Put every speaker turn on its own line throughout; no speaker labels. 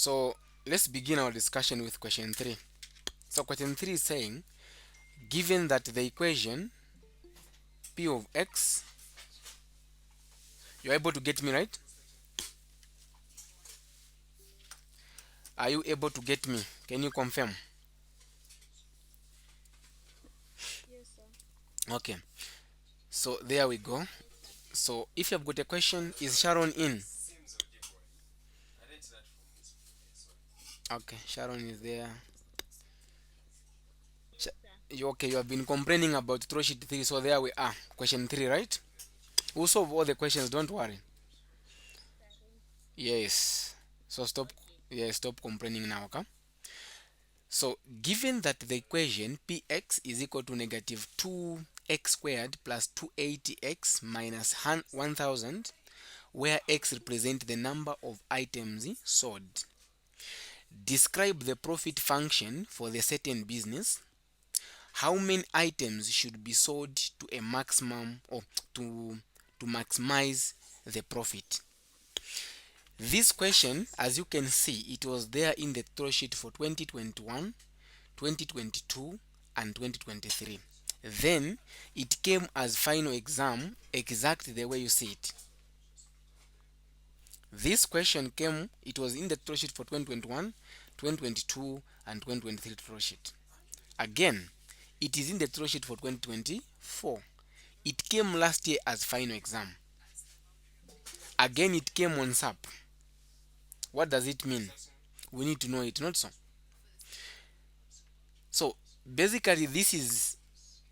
So let's begin our discussion with question 3. So question 3 is saying, given that the equation p of x, you're able to get me right? Are you able to get me? Can you confirm? Okay, so there we go. So if you've got a question, is Sharon in? Okay, Sharon is there. Okay, you have been complaining about throw sheet 3, so there we are. Question 3, right? We'll solve all the questions, don't worry. Yes. So stop, yeah, stop complaining now, okay? So given that the equation px is equal to negative 2x squared plus 280x minus 1000, where x represents the number of items sold, describe the profit function for the certain business. How many items should be sold to a maximum, or to maximize the profit? This question, as you can see, it was there in the throw sheet for 2021, 2022 and 2023. Then it came as final exam exactly the way you see it. This question came, it was in the throw sheet for 2021, 2022 and 2023 throw sheet. Again, it is in the throw sheet for 2024. It came last year as final exam. Again, it came on SAP. What does it mean? We need to know it, not so. So basically, this is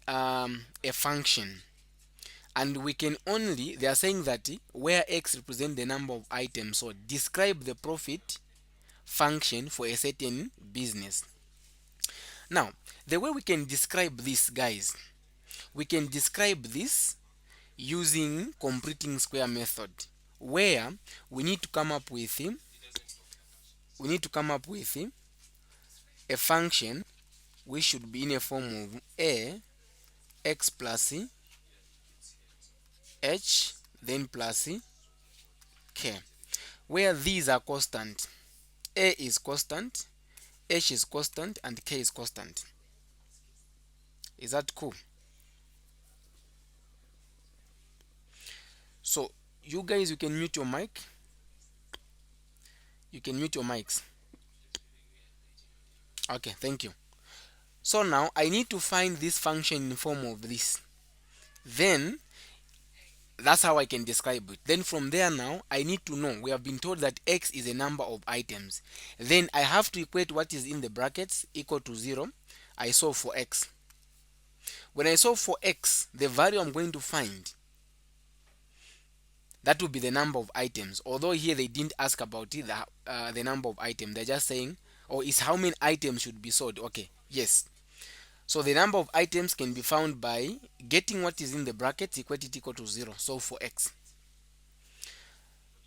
a function, and we can only, they are saying that where x represents the number of items, so describe the profit function for a certain business. Now, the way we can describe this, guys, we can describe this using completing square method, where we need to come up with a function which should be in a form of a x plus h then plus k, where these are constant. A is constant, h is constant, and k is constant. Is that cool? So you guys, you can mute your mic. You can mute your mics. Okay, thank you. So now I need to find this function in form of this. Then that's how I can describe it. Then from there, now I need to know, we have been told that x is a number of items. Then I have to equate what is in the brackets equal to 0. I solve for x. When I solve for x, the value I'm going to find, that will be the number of items. Although here they didn't ask about it, the number of items. They're just saying, oh, is how many items should be sold. Okay, yes. So the number of items can be found by getting what is in the brackets, equate it equal to 0. So for x.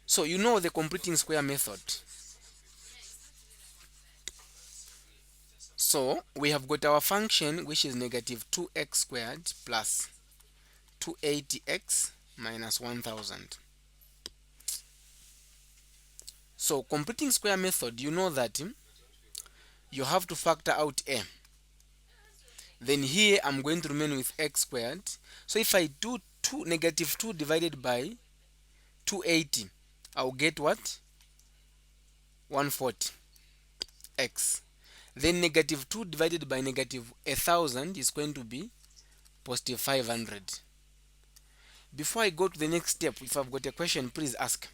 So you know the completing square method. So we have got our function, which is negative 2x squared plus 280x minus 1000. So completing square method, you know that you have to factor out a. Then here I'm going to remain with x squared. So if I do negative 2 divided by 280, I'll get what? 140 x. Then negative 2 divided by negative 1000 is going to be positive 500. Before I go to the next step, if I've got a question, please ask.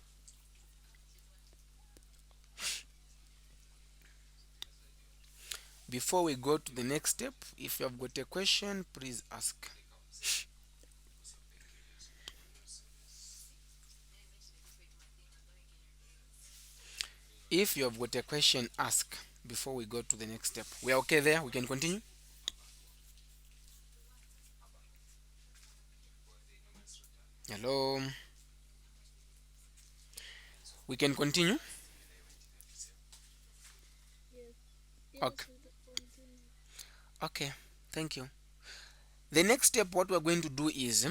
Before we go to the next step, if you have got a question, please ask. If you have got a question, ask before we go to the next step. We are okay there? We can continue? Hello? We can continue? Okay. Okay, thank you. The next step, what we're going to do is,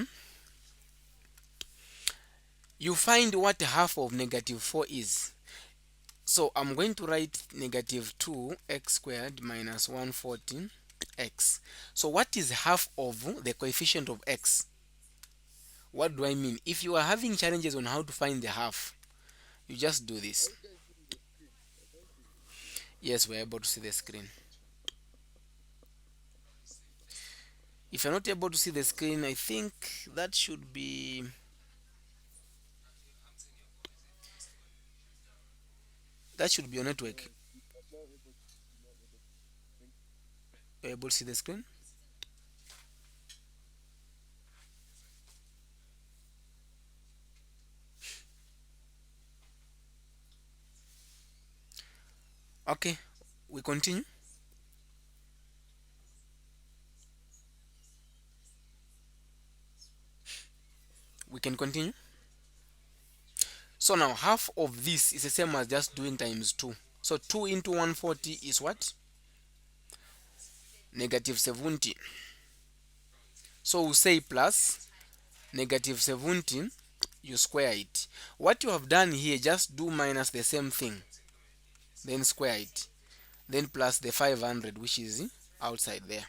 you find what half of negative 4 is. So I'm going to write negative 2x squared minus 140x. So what is half of the coefficient of x? What do I mean? If you are having challenges on how to find the half, you just do this. Yes, we're able to see the screen. If you're not able to see the screen, I think that should be your network. You're able to see the screen? Okay, we continue. We can continue. So now half of this is the same as just doing times 2. So 2 into 140 is what? Negative 70. So we'll say plus negative 17, you square it. What you have done here, just do minus the same thing, then square it, then plus the 500 which is outside there.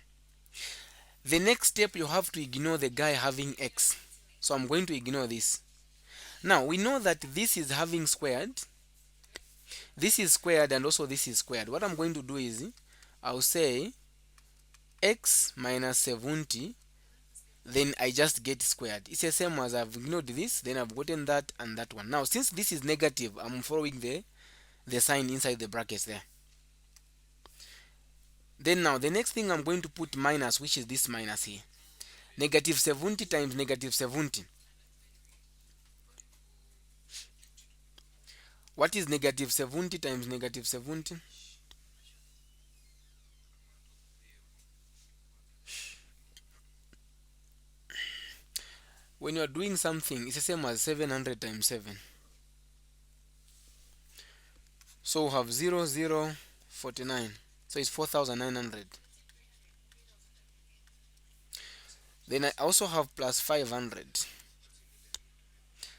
The next step, you have to ignore the guy having x. So I'm going to ignore this. Now we know that this is having squared, this is squared, and also this is squared. What I'm going to do is I'll say x minus 70, then I just get squared. It's the same as I've ignored this, then I've gotten that and that one. Now since this is negative, I'm following the sign inside the brackets there. Then now the next thing I'm going to put minus, which is this minus here. Negative 70 times negative 70. What is negative 70 times negative 70? When you are doing something, it's the same as 700 times 7. So we have 0049. So it's 4900. Then I also have plus 500.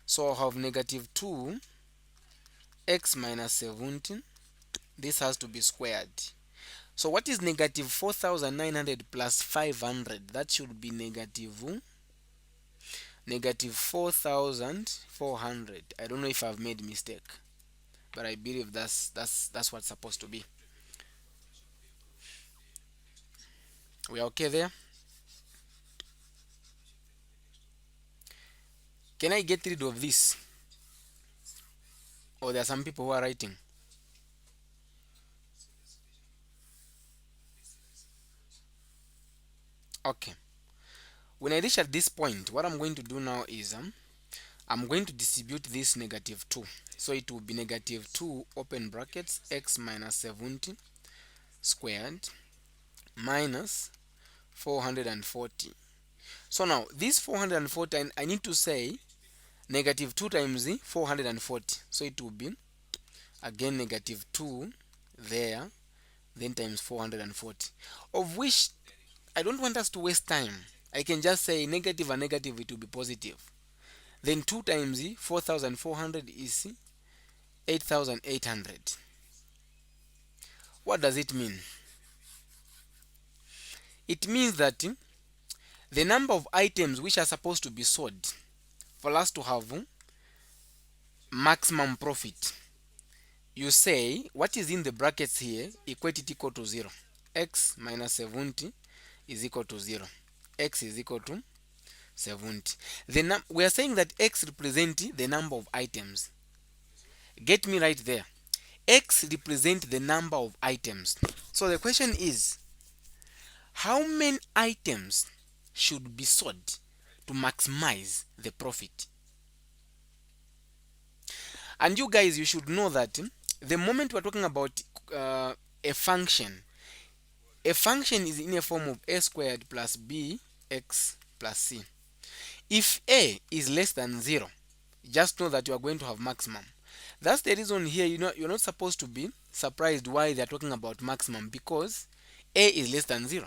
So I have negative 2x minus 17. This has to be squared. So what is negative 4900 plus 500? That should be negative 4400. I don't know if I've made mistake, but I believe that's what's supposed to be. We are okay there? Can I get rid of this? Or there are some people who are writing. Okay. When I reach at this point, what I'm going to do now is I'm going to distribute this negative 2. So it will be negative 2 open brackets x minus 70 squared minus 440. So now this 440, I need to say negative 2 times 440. So it will be again negative 2 there, then times 440. Of which I don't want us to waste time. I can just say negative and negative, it will be positive. Then 2 times 4400 is 8800. What does it mean? It means that the number of items which are supposed to be sold for us to have maximum profit, you say what is in the brackets here, equate it equal to 0. X minus 70 is equal to 0. X is equal to 70. We are saying that x represents the number of items. Get me right there. X represents the number of items. So the question is, how many items should be sold to maximize the profit? And you guys, you should know that the moment we're talking about a function is in a form of a squared plus bx plus c. If a is less than 0, just know that you are going to have maximum. That's the reason here, you're not supposed to be surprised why they're talking about maximum, because a is less than 0.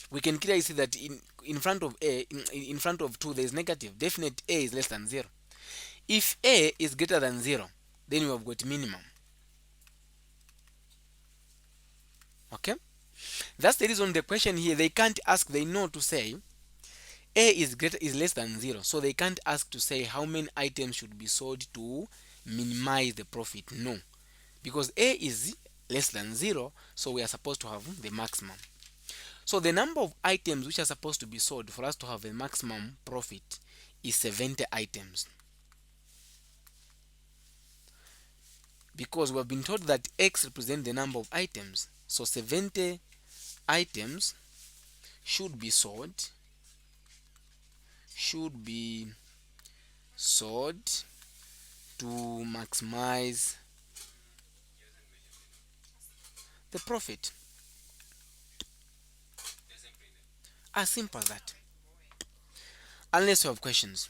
We can clearly see that in front of a, in front of 2, there is negative. Definite a is less than 0. If a is greater than 0, then we have got minimum. Okay, that's the reason the question here, they can't ask, they know to say a is less than 0, so they can't ask to say how many items should be sold to minimize the profit. No, because a is less than 0, so we are supposed to have the maximum. So the number of items which are supposed to be sold for us to have a maximum profit is 70 items, because we have been told that x represents the number of items. So 70 items should be sold, should be sold to maximize the profit. As simple as that. Unless you have questions.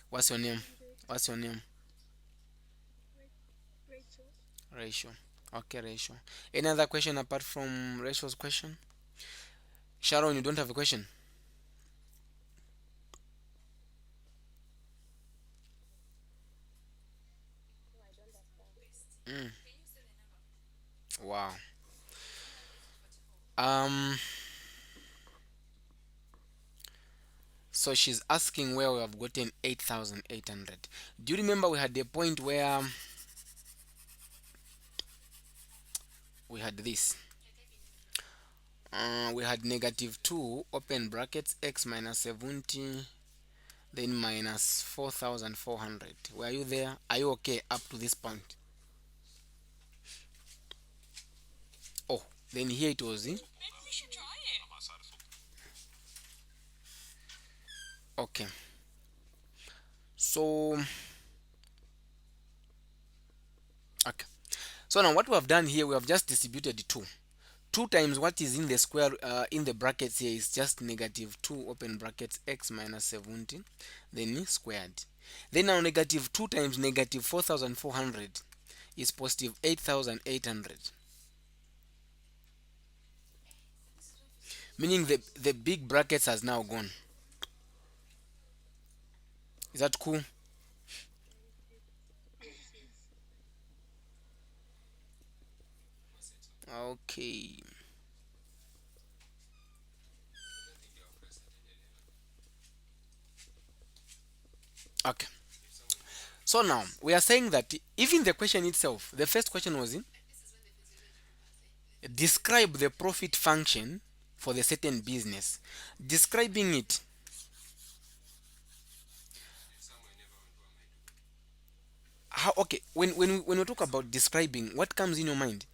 What's your name? What's your name? Ratio. Okay, ratio. Any other question apart from ratio's question? Sharon, you don't have a question? Mm. Wow. Um. So she's asking where we have gotten 8,800. Do you remember we had the point where we had this? We had negative 2 open brackets x minus 70, then minus 4,400. Were you there? Are you okay up to this point? Oh, then here it was. Okay. So, okay. So now what we have done here, we have just distributed 2. 2 times what is in the square, in the brackets here, is just negative 2 open brackets x minus 70, then squared. Then now negative 2 times negative 4,400 is positive 8,800. Meaning the big brackets has now gone. Is that cool? Okay. Okay. So now we are saying that even the question itself, the first question was describe the profit function for the certain business. Describing it, how, okay, when we talk about describing, what comes in your mind?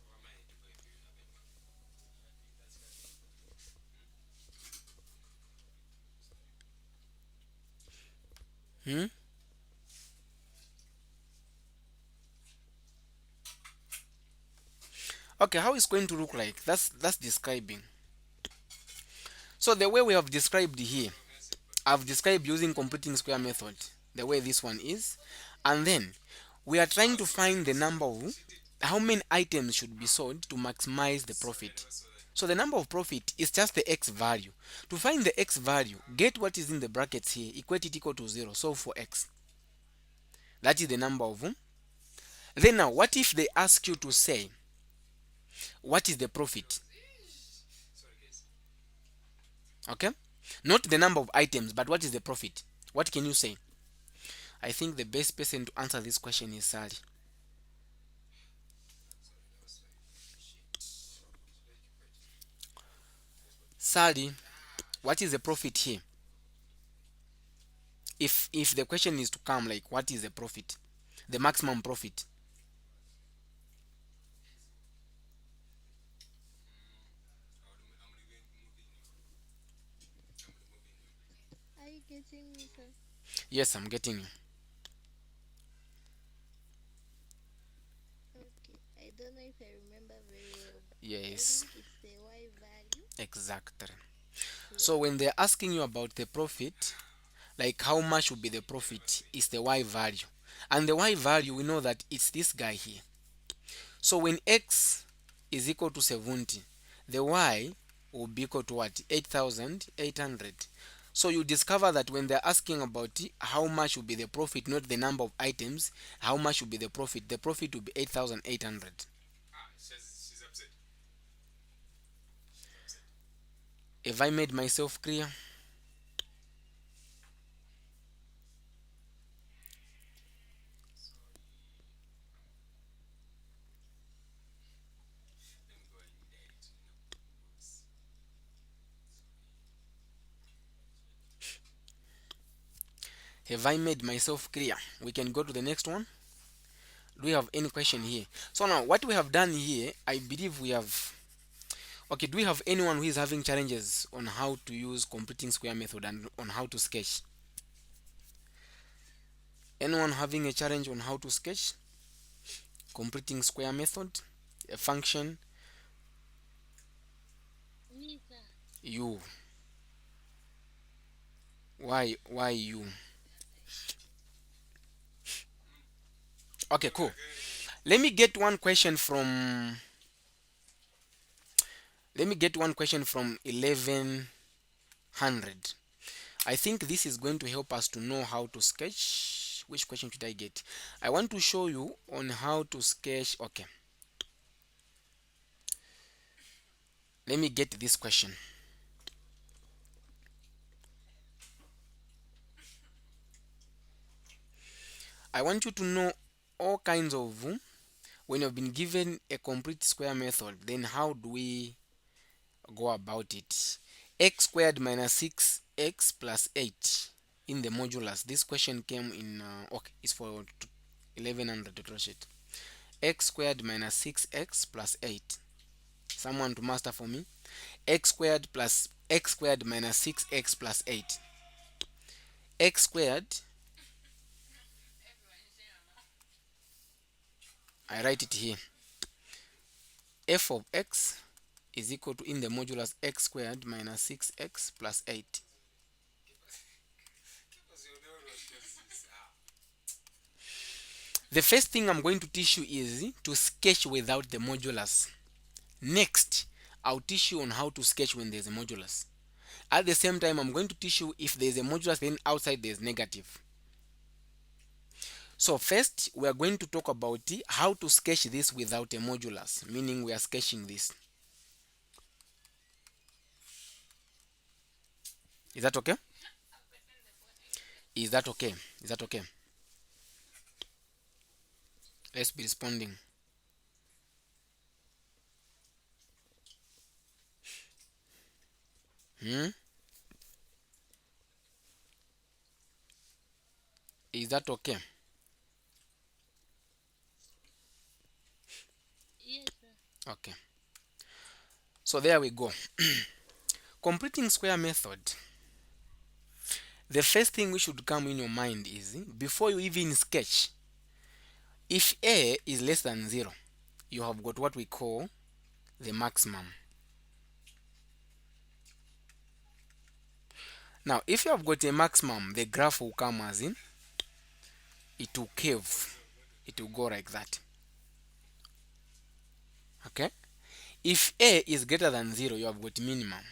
Hmm? Okay, how it's going to look like? That's describing. So the way we have described here, I've described using completing square method, the way this one is, and then we are trying to find the number of how many items should be sold to maximize the profit. So the number of profit is just the x value. To find the x value, get what is in the brackets here, equate it equal to 0, solve for x. That is the number of. Then now, what if they ask you to say, what is the profit? Okay? Not the number of items, but what is the profit? What can you say? I think the best person to answer this question is Sally. Sally, what is the profit here? If the question is to come like what is the profit? The maximum profit. Yes, I'm getting you. Yes, exactly. So when they're asking you about the profit, like how much would be the profit, is the y value. And the y value, we know that it's this guy here. So when x is equal to 70, the y will be equal to what? 8,800. So you discover that when they're asking about how much will be the profit, not the number of items, how much will be the profit will be 8,800. Have I made myself clear? Have I made myself clear? We can go to the next one. Do we have any question here? So now what we have done here, I believe we have. Okay, do we have anyone who is having challenges on how to use completing square method and on how to sketch? Anyone having a challenge on how to sketch completing square method, a function? You. Why you? Okay, cool. Let me get one question from let me get one question from 1100. I think this is going to help us to know how to sketch. Which question should I get? I want to show you on how to sketch. Okay, let me get this question. I want you to know all kinds of, when you've been given a complete square method, then how do we go about it? X squared minus 6x plus 8 in the modulus. This question came in, okay, it's for 1100 total sheet. X squared minus 6x plus 8. Someone to master for me. X squared plus x squared minus 6x plus 8. X squared, I write it here. F of x is equal to, in the modulus, x squared minus 6x plus 8. The first thing I'm going to teach you is to sketch without the modulus. Next, I'll teach you on how to sketch when there's a modulus. At the same time, I'm going to teach you if there's a modulus, then outside there's negative. So first, we are going to talk about how to sketch this without a modulus, meaning we are sketching this. Is that okay? Is that okay? Is that okay? Let's be responding. Hmm? Is that okay? Okay. So there we go. Completing square method. The first thing which should come in your mind is, before you even sketch, if a is less than 0, you have got what we call the maximum. Now, if you have got a maximum, the graph will come as in, it will curve. It will go like that. Okay? If a is greater than 0, you have got minimum.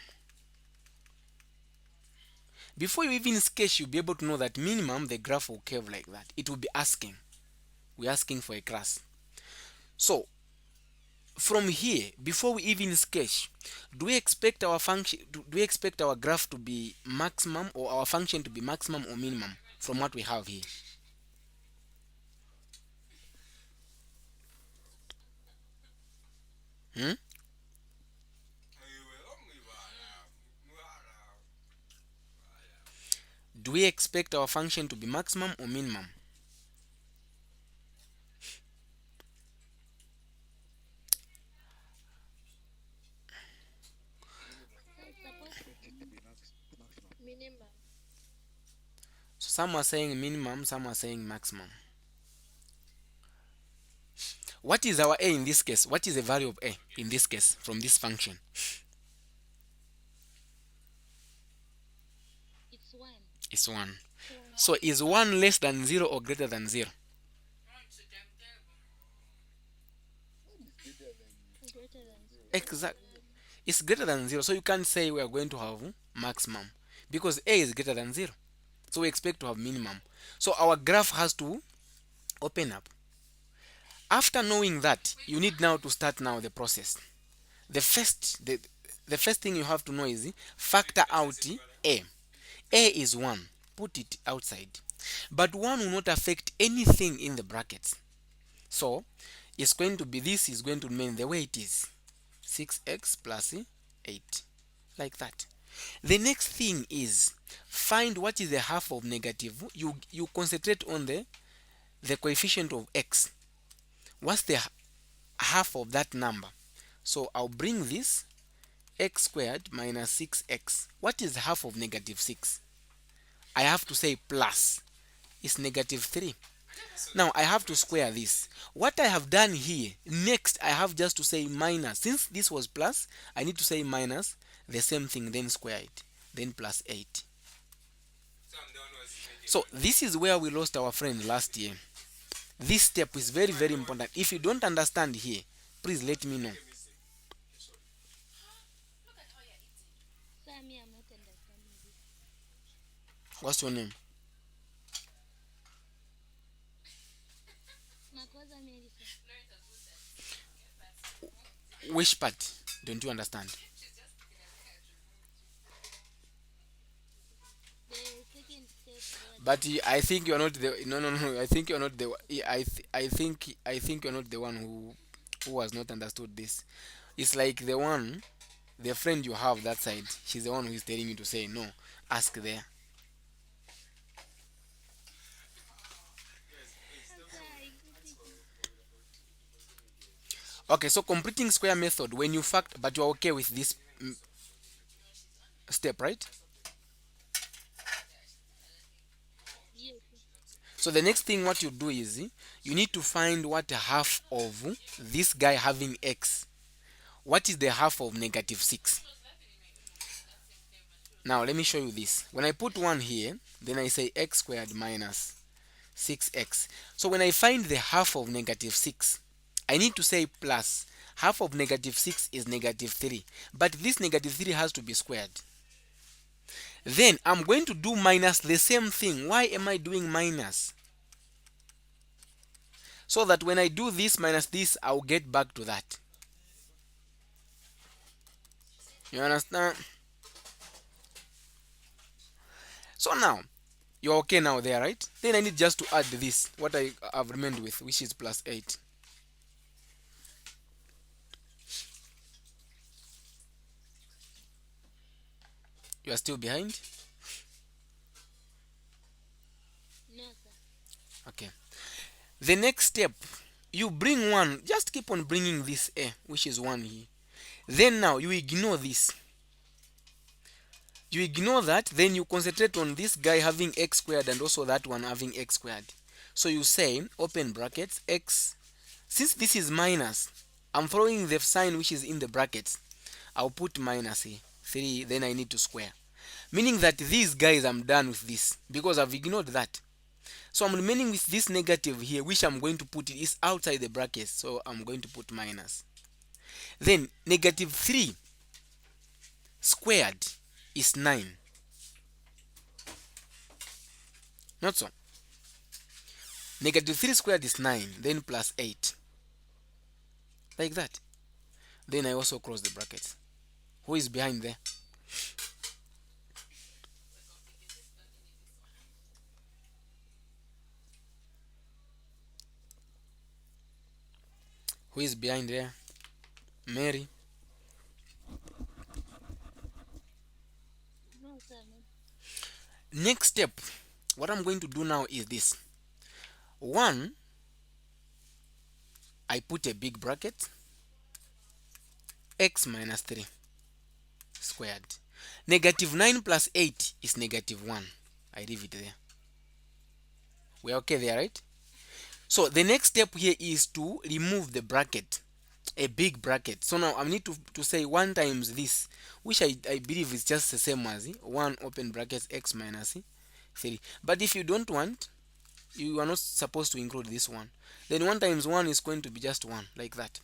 Before you even sketch, you'll be able to know that minimum, the graph will curve like that. It will be asking. We're asking for a class. So, from here, before we even sketch, do we expect our function, do we expect our graph to be maximum, or our function to be maximum or minimum from what we have here? Hmm? Do we expect our function to be maximum or minimum? So some are saying minimum, some are saying maximum. What is our a in this case? What is the value of a in this case from this function? It's 1. So is 1 less than 0 or greater than 0? Exact. It's greater than 0, so you can't say we are going to have maximum because a is greater than 0. So we expect to have minimum. So our graph has to open up. After knowing that, you need now to start now the process. The first thing you have to know is factor out a. A is 1. Put it outside. But 1 will not affect anything in the brackets. So it's going to be, this is going to remain the way it is. 6x plus 8. Like that. The next thing is find what is the half of negative. You concentrate on the coefficient of x. What's the half of that number? So I'll bring this x squared minus 6x. What is half of negative 6? I have to say plus. It's negative 3. Now I have to square this. What I have done here, next I have just to say minus. Since this was plus, I need to say minus the same thing, then square it, then plus 8. So this is where we lost our friend last year. This step is very, very important. If you don't understand here, please let me know. What's your name? Which part don't you understand? But I think you're not the, no. I think you're not the, I think you're not the one who has not understood this. It's like the friend you have that side. She's the one who is telling you to say no. Ask there. Okay, so completing square method when you fact, but you're okay with this step, right? So the next thing what you do is you need to find what half of this guy having x. What is the half of negative 6? Now let me show you this. When I put 1 here, then I say x squared minus 6x. So when I find the half of negative 6, I need to say plus. Half of negative 6 is negative 3. But this negative 3 has to be squared. Then I'm going to do minus the same thing. Why am I doing minus? So that when I do this minus this, I'll get back to that. You understand? So now, you're okay now there, right? Then I need just to add this, what I have remained with, which is plus 8. You are still behind? Okay. The next step, you bring 1, just keep on bringing this a, which is 1 here. Then now, you ignore this. You ignore that, then you concentrate on this guy having x squared and also that one having x squared. So you say, open brackets, x. Since this is minus, I'm throwing the sign which is in the brackets. I'll put minus here, 3, then I need to square. Meaning that these guys, I'm done with this because I've ignored that. So I'm remaining with this negative here, which I'm going to put it is outside the brackets. So I'm going to put minus. Then negative 3 squared is 9. Not so. Negative 3 squared is 9, then plus 8. Like that. Then I also close the brackets. Who is behind there? Who is behind there? Mary. Next step, what I'm going to do now is this. 1, I put a big bracket, x minus 3 squared. Negative 9 plus 8 is negative 1. I leave it there. We're okay there, right? So the next step here is to remove the bracket, a big bracket. So now I need to say 1 times this, which I believe is just the same as 1 open bracket x minus 3. But if you don't want, you are not supposed to include this one. Then 1 times 1 is going to be just 1, like that.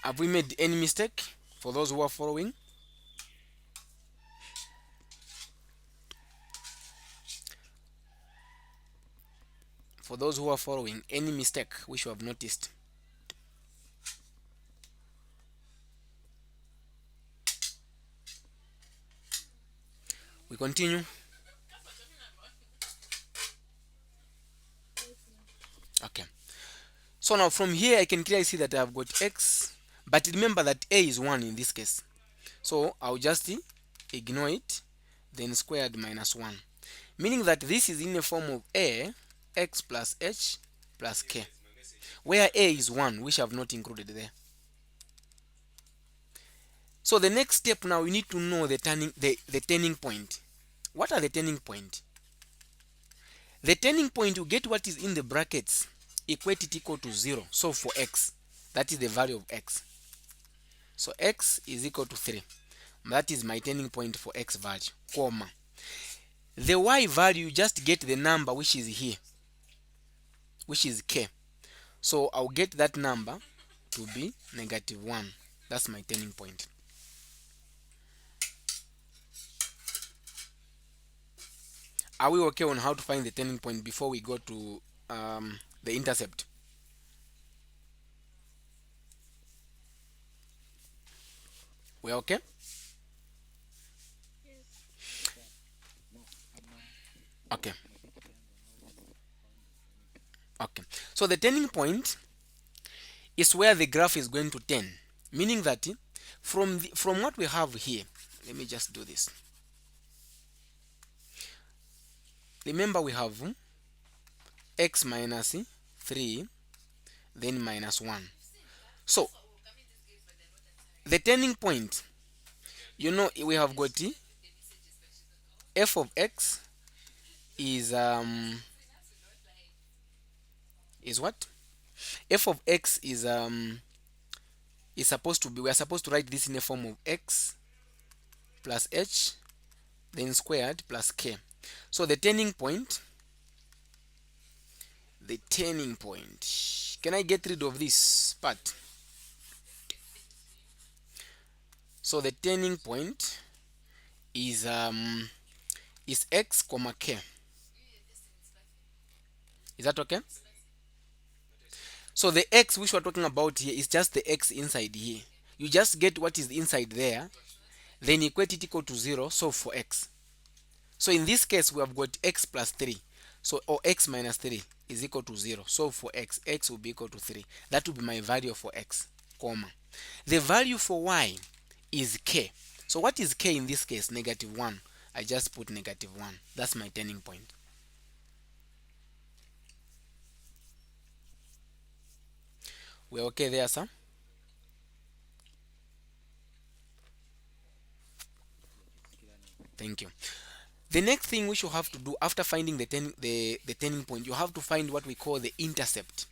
Have we made any mistake for those who are following? For those who are following, any mistake which you have noticed? We continue. Okay. So now from here I can clearly see that I have got x, but remember that a is 1 in this case. So I'll just ignore it, then squared minus 1. Meaning that this is in the form of a x plus h plus k, where a is 1, which I've not included there. So the next step now, you need to know the turning point. What are the turning point? The turning point, you get what is in the brackets, equate it equal to 0. So for x, that is the value of x. So x is equal to 3. That is my turning point for x value, comma. The y value, you just get the number which is here, which is k. So I'll get that number to be negative 1. That's my turning point. Are we okay on how to find the turning point before we go to the intercept? We're okay? Okay. Okay. So the turning point is where the graph is going to turn, meaning that from what we have here, let me just do this. Remember we have x minus 3, then minus 1. So the turning point, we have got f of x is what? F of x is supposed to be, we are supposed to write this in the form of x plus h then squared plus k. So the turning point, can I get rid of this part? So the turning point is x comma k. Is that okay? So the x which we're talking about here is just the x inside here. You just get what is inside there, then equate it equal to 0, so for x. So in this case we have got x plus 3, so or x minus 3 is equal to 0. So for x will be equal to 3. That will be my value for x, comma. The value for y is k. So what is k in this case? Negative 1. I just put negative 1. That's my turning point. We're okay there, sir? Thank you. The next thing which you have to do after finding the turning point, you have to find what we call the intercept.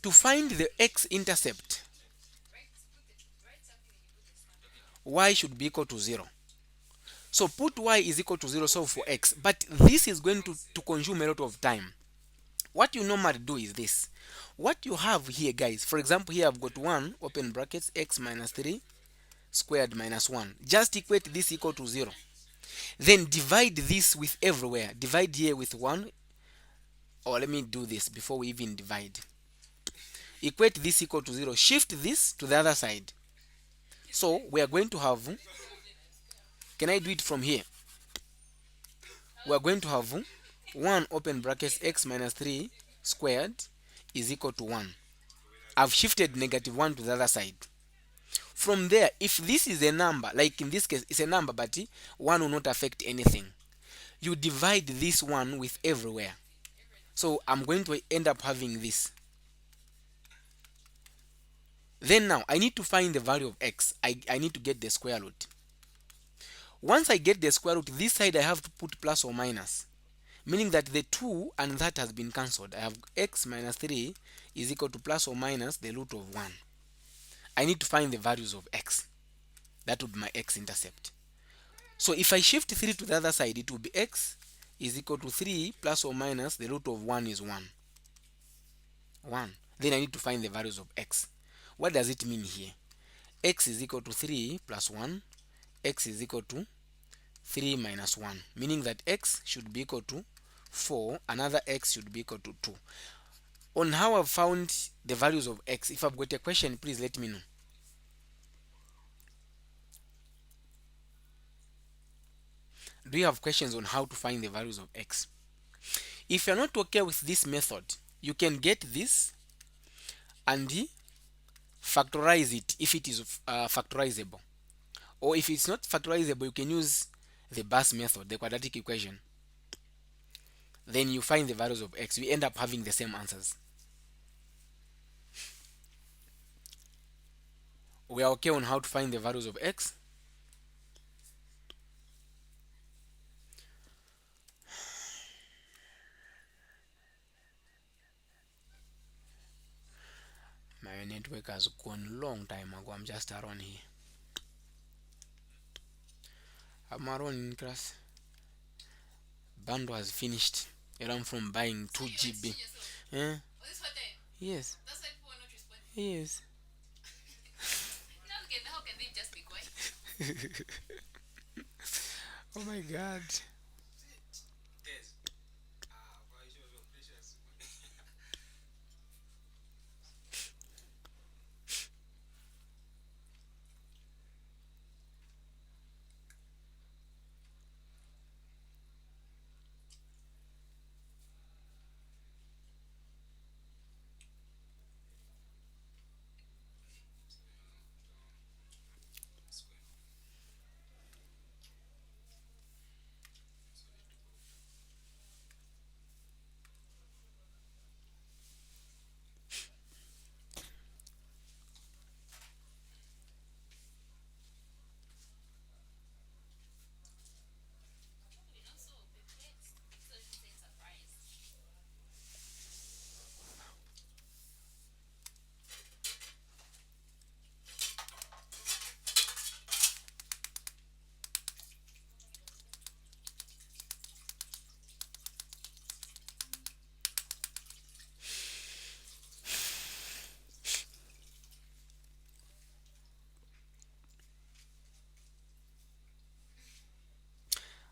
To find the x-intercept, y should be equal to 0. So put y is equal to 0, so for x. But this is going to consume a lot of time. What you normally do is this. What you have here, guys, for example, here I've got 1, open brackets, x minus 3 squared minus 1. Just equate this equal to 0. Then divide this with everywhere. Divide here with 1. Or let me do this before we even divide. Equate this equal to 0. Shift this to the other side. So we are going to have, can I do it from here? We are going to have 1 open brackets x minus 3 squared is equal to 1. I've shifted negative 1 to the other side. From there, if this is a number, like in this case it's a number but 1 will not affect anything, you divide this one with everywhere. So I'm going to end up having this. Then now I need to find the value of x. I need to get the square root. Once I get the square root, this side I have to put plus or minus, meaning that the 2 and that has been cancelled. I have x minus 3 is equal to plus or minus the root of 1. I need to find the values of x. That would be my x-intercept. So if I shift 3 to the other side, it will be x is equal to 3 plus or minus the root of 1 is 1. 1. Then I need to find the values of x. What does it mean here? X is equal to 3 plus 1, x is equal to 3 minus 1, meaning that x should be equal to 4, another x should be equal to 2. On how I've found the values of x, if I've got a question, please let me know. Do you have questions on how to find the values of x? If you're not okay with this method, you can get this and factorize it if it is factorizable. Or if it's not factorizable, you can use the bus method, the quadratic equation. Then you find the values of x. You end up having the same answers. We are okay on how to find the values of x. My network has gone long time ago. I'm just around here. I'm around in class. Bundle has finished. And I'm from buying 2 GB. Eh? Yes. Yes. Oh my god.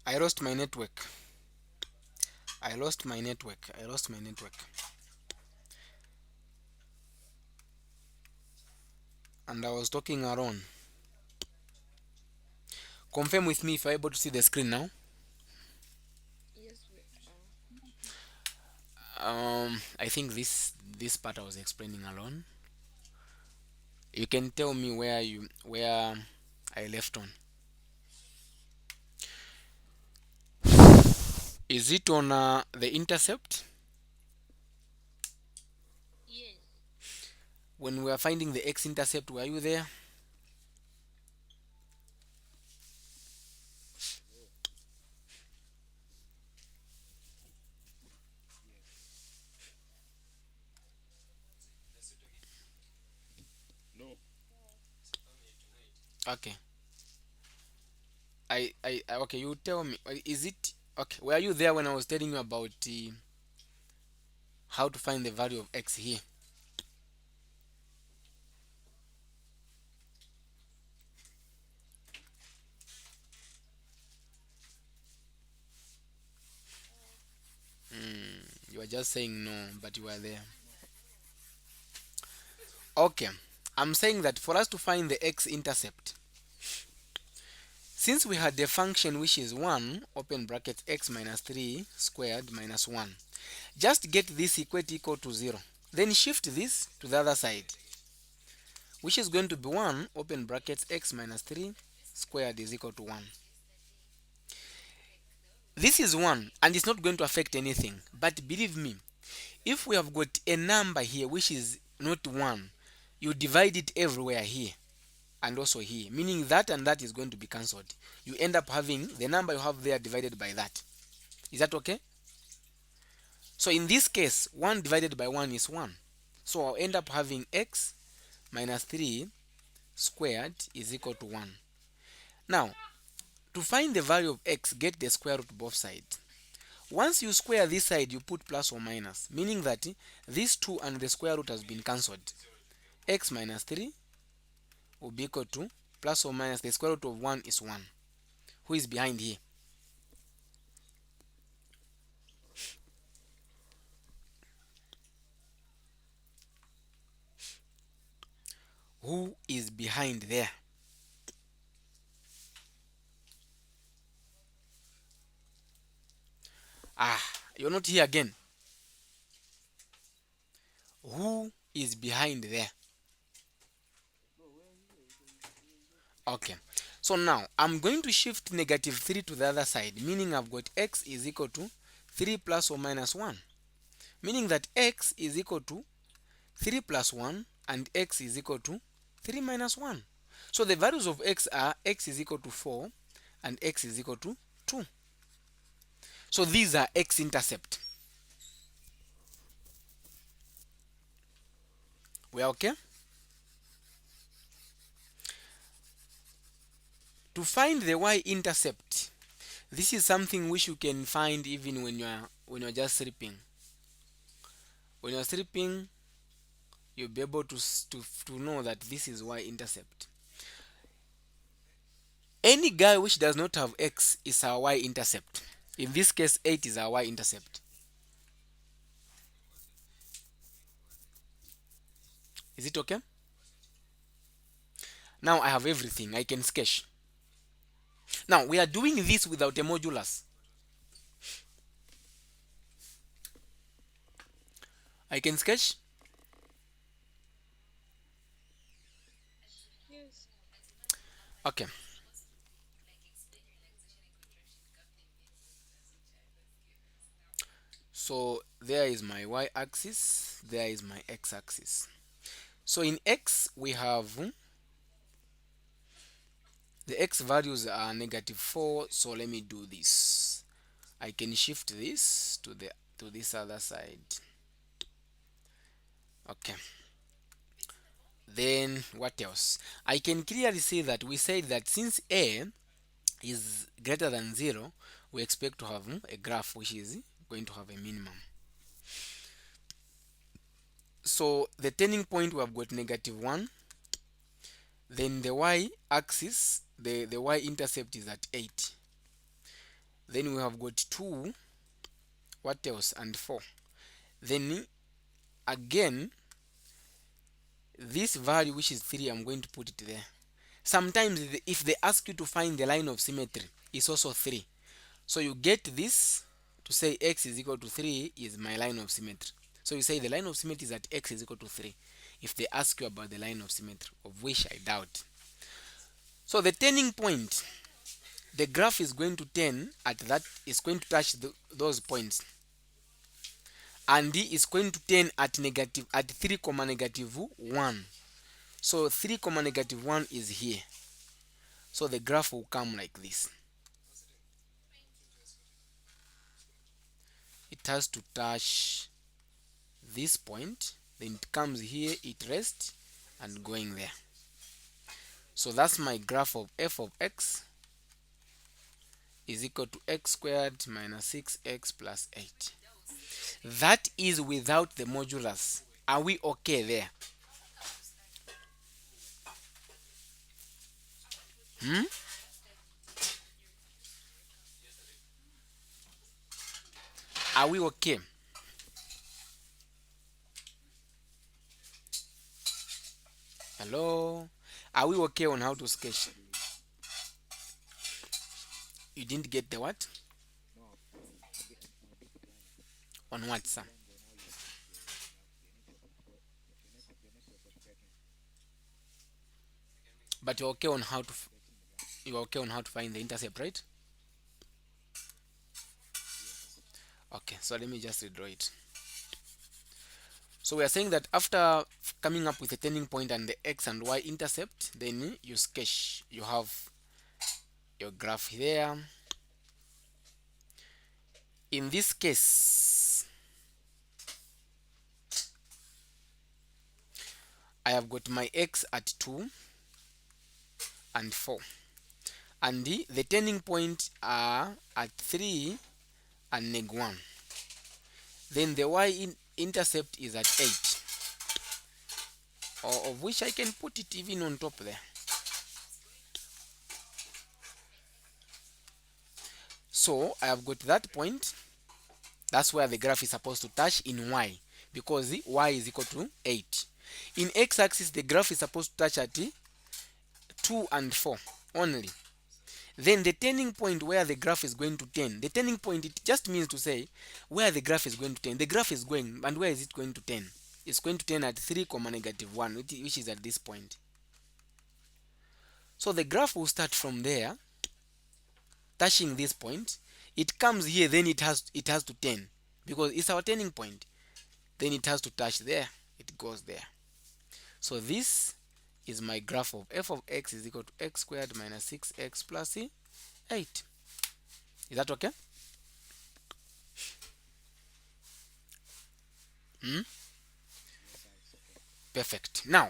I lost my network. I lost my network. I lost my network. And I was talking around. Confirm with me if you're able to see the screen now. I think this part I was explaining alone. You can tell me where I left on. Is it on the intercept? When we are finding the x-intercept, were you there? Okay. Okay, you tell me. Is it okay? Were you there when I was telling you about how to find the value of x here? You were just saying no, but you were there. Okay. I'm saying that for us to find the x-intercept, since we had the function which is 1, open bracket x minus 3 squared minus 1, just get this equal to 0. Then shift this to the other side, which is going to be 1, open brackets x minus 3 squared is equal to 1. This is 1 and it's not going to affect anything. But believe me, if we have got a number here which is not 1, you divide it everywhere here and also here, meaning that and that is going to be cancelled. You end up having the number you have there divided by that. Is that okay? So in this case, 1 divided by 1 is 1. So I'll end up having x minus 3 squared is equal to 1. Now, to find the value of x, get the square root both sides. Once you square this side, you put plus or minus, meaning that this 2 and the square root has been cancelled. x minus 3 will be equal to plus or minus the square root of 1 is 1. Who is behind here? Who is behind there? Ah, you're not here again. Who is behind there? Okay. So now I'm going to shift negative 3 to the other side, meaning I've got x is equal to 3 plus or minus 1. Meaning that x is equal to 3 plus 1 and x is equal to 3 minus 1. So the values of x is equal to 4 and x is equal to 2. So these are x-intercept. We are okay? To find the y-intercept, this is something which you can find even when you're just sleeping. When you're sleeping, you'll be able to know that this is y-intercept. Any guy which does not have x is our y-intercept. In this case, 8 is our y-intercept. Is it okay? Now I have everything. I can sketch. Now we are doing this without a modulus. I can sketch. Okay. So there is my y-axis. There is my x-axis. So in x we have the x values are negative 4. So let me do this. I can shift this to this other side. Okay. Then what else? I can clearly see that we said that since a is greater than 0, we expect to have a graph which is going to have a minimum. So the turning point, we have got negative 1. Then the y-axis, the y-intercept is at 8. Then we have got 2. What else? And 4. Then again, this value which is 3, I'm going to put it there. Sometimes if they ask you to find the line of symmetry, it's also 3. So you get this to say x is equal to 3 is my line of symmetry. So you say the line of symmetry is at x is equal to 3 if they ask you about the line of symmetry, of which I doubt. So the turning point, the graph is going to turn at that, is going to touch those points, and D is going to turn at 3 comma negative 1. So 3 comma negative 1 is here. So the graph will come like this. It has to touch this point, then it comes here, it rests, and going there. So that's my graph of f of x is equal to x squared minus 6x plus 8. That is without the modulus. Are we okay there? Are we okay? Hello? Are we okay on how to sketch? You didn't get the what? On what, sir? But you're okay on how to you're okay on how to find the intercept, right? Okay, so let me just redraw it. So we are saying that after coming up with a turning point and the x and y intercept, then you sketch. You have your graph there. In this case, I have got my x at 2 and 4, and the turning point are at 3 and neg 1. Then the y intercept is at 8. or of which I can put it even on top there. So I have got that point. That's where the graph is supposed to touch in y, because y is equal to 8. In x-axis, the graph is supposed to touch at 2 and 4 only. Then the turning point where the graph is going to turn, the turning point, it just means to say where the graph is going to turn. The graph is going, and where is it going to turn? It's going to turn at 3 comma negative 1, which is at this point. So the graph will start from there, touching this point. It comes here, then it has to turn, because it's our turning point. Then it has to touch there. It goes there. So this is my graph of f of x is equal to x squared minus 6x plus 8. Is that okay? Hmm? Perfect. Now,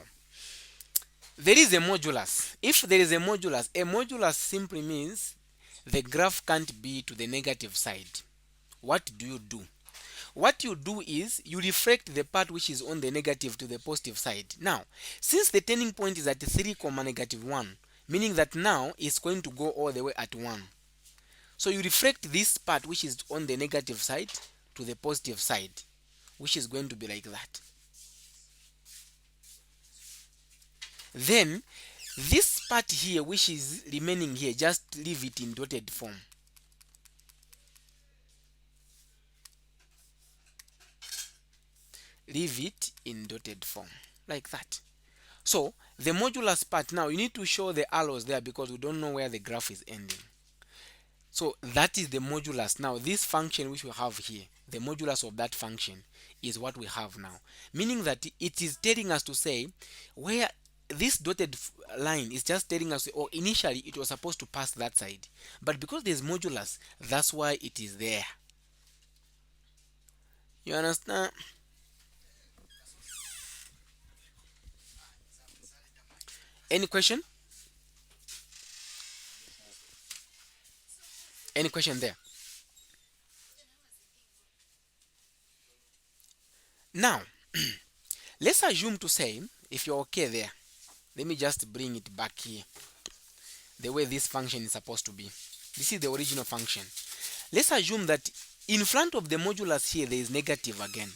there is a modulus. If there is a modulus simply means the graph can't be to the negative side. What do you do? What you do is you reflect the part which is on the negative to the positive side. Now, since the turning point is at 3 comma negative 1, meaning that now it's going to go all the way at 1. So you reflect this part which is on the negative side to the positive side, which is going to be like that. Then this part here which is remaining here, just leave it in dotted form. Leave it in dotted form like that. So the modulus part, now you need to show the arrows there because we don't know where the graph is ending. So that is the modulus. Now this function which we have here, the modulus of that function is what we have now, meaning that it is telling us to say where this dotted line is just telling us, or initially it was supposed to pass that side, but because there's modulus, that's why it is there. You understand? Any question? Any question there? Now let's assume to say, if you're okay there, let me just bring it back here the way this function is supposed to be. This is the original function. Let's assume that in front of the modulus here there is negative again.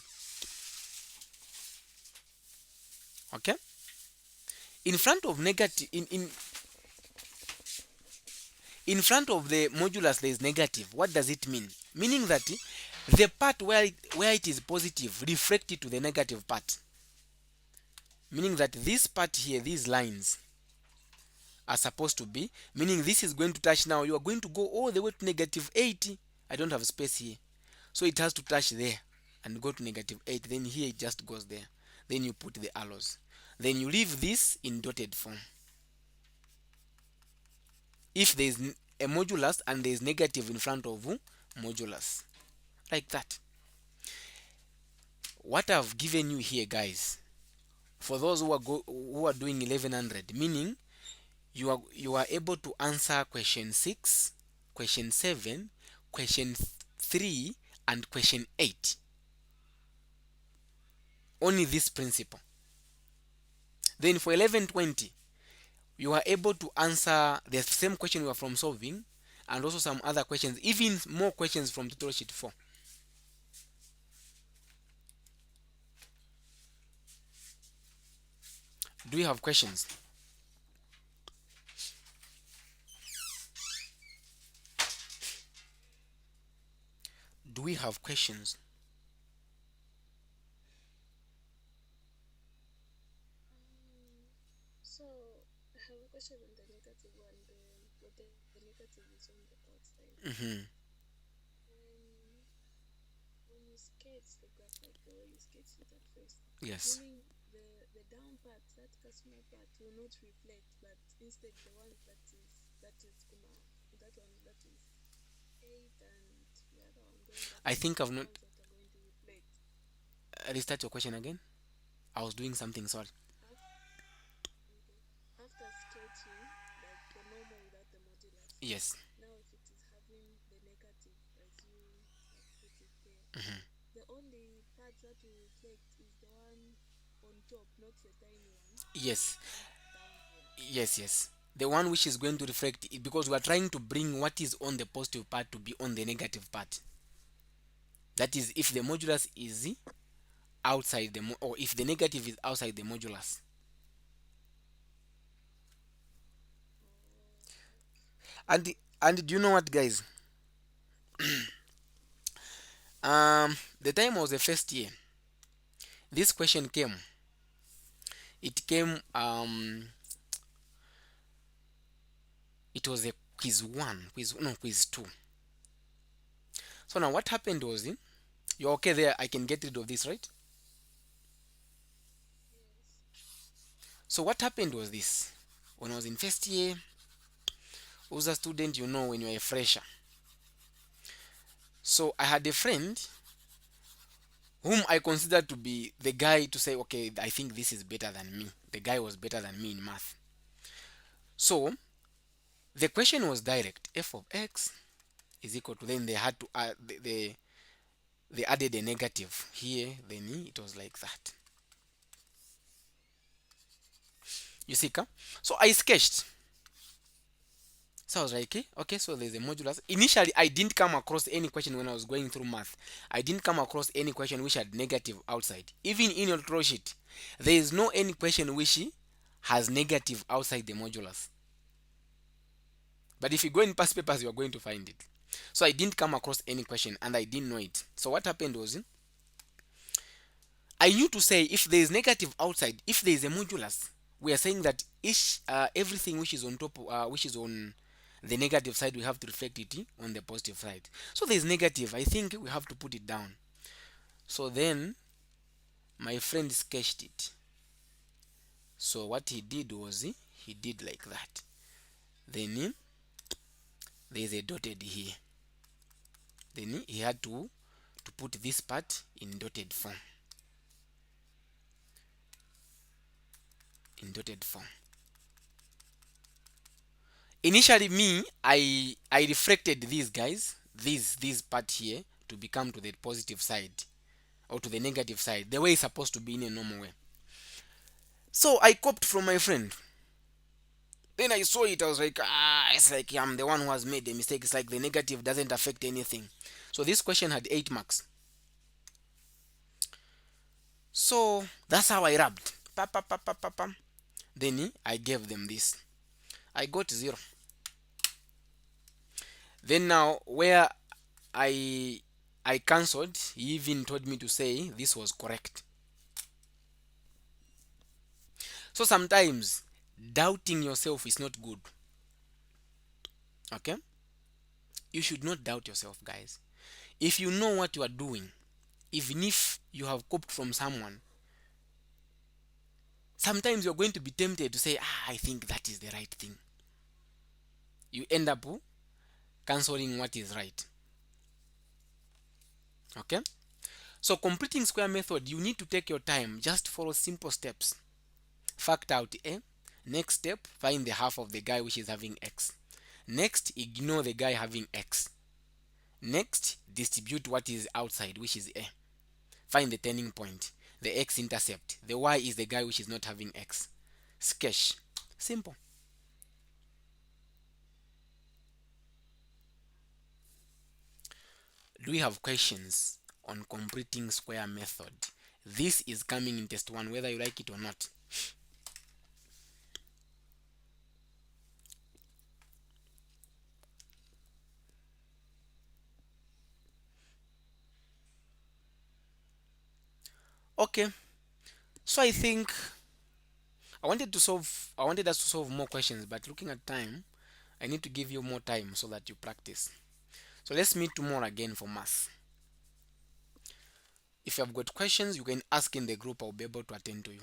Okay? In front of negative, in front of the modulus there is negative. What does it mean? Meaning that the part where it is positive, reflect it to the negative part. Meaning that this part here, these lines are supposed to be, meaning this is going to touch, now you are going to go all the way to negative 80. I don't have space here, so it has to touch there and go to negative 8. Then here it just goes there. Then you put the arrows, then you leave this in dotted form. If there is a modulus and there is negative in front of modulus, like that. What I've given you here, guys, for those who are doing 1100, meaning you are able to answer question 6, question 7, question 3, and question 8. Only this principle. Then for 1120, you are able to answer the same question you are from solving, and also some other questions, even more questions from tutorial sheet 4. Do you have questions? Do we have questions?
So I have a question on the negative one. The negative is on the outside.
Mm-hmm.
When you sketch the graph like the way you sketch it at first,
Yes.
meaning the down part, that customer part will not reflect, but instead the one that is comma, that one that is 8, and the other one going that
I
way
think
are
I've
the
not.
ones that are going to reflect.
Restart your question again. I was doing something, sorry.
Okay. After sketching like the normal without the modulus,
Yes.
now if it is having the negative as you have put it there,
Mm-hmm.
the only part that will reflect is the one on top, not the tiny one,
Yes,
and down here.
yes. The one which is going to reflect it, because we are trying to bring what is on the positive part to be on the negative part. That is, if the modulus is outside or if the negative is outside the modulus.
Oh,
And do you know what, guys? The time was the first year. This question came. It came. It was a quiz one, quiz no, quiz two. So now what happened was, you're okay there. I can get rid of this, right?
yes.
So what happened was this. When I was in first year, I was a student. You know, when you're a fresher. So I had a friend whom I considered to be the guy to say, okay, I think this is better than me. The guy was better than me in math. So the question was direct. F of x is equal to, then they had to add, they added a negative here, then it was like that. You see, ka? So I sketched. So I was like, okay, so there's a modulus. Initially, I didn't come across any question when I was going through math. I didn't come across any question which had negative outside. Even in your draw sheet, there is no any question which has negative outside the modulus. But if you go in past papers, you are going to find it. So I didn't come across any question and I didn't know it. So what happened was, I knew to say if there is negative outside, if there is a modulus, we are saying that each everything which is on top, which is on the negative side, we have to reflect it on the positive side. So there is negative. I think we have to put it down. So then my friend sketched it. So what he did was, he did like that. Then there is a dotted here. Then he had to put this part in dotted form. In dotted form. Initially, me, I reflected these guys, this part here, to become to the positive side or to the negative side, the way it's supposed to be in a normal way. So I copied from my friend. Then I saw it, I was like, it's like I'm the one who has made the mistake. It's like the negative doesn't affect anything. So this question had 8 marks. So that's how I rubbed. Pa, pa, pa, pa, pa, pa. Then I gave them this. I got 0. Then now where I I cancelled, he even told me to say this was correct. So sometimes doubting yourself is not good. Okay? You should not doubt yourself, guys. If you know what you are doing, even if you have copied from someone, sometimes you're going to be tempted to say, I think that is the right thing. You end up cancelling what is right. Okay? So completing square method, you need to take your time. Just follow simple steps. Factor out a. Next step, find the half of the guy which is having x. Next, ignore the guy having x. Next, distribute what is outside, which is a. Find the turning point, the x-intercept. The y is the guy which is not having x. Sketch. Simple. Do we have questions on completing square method? This is coming in test 1, whether you like it or not. Okay, so I think I wanted us to solve more questions, but looking at time, I need to give you more time so that you practice. So let's meet tomorrow again for math. If you have got questions, you can ask in the group. I'll be able to attend to you.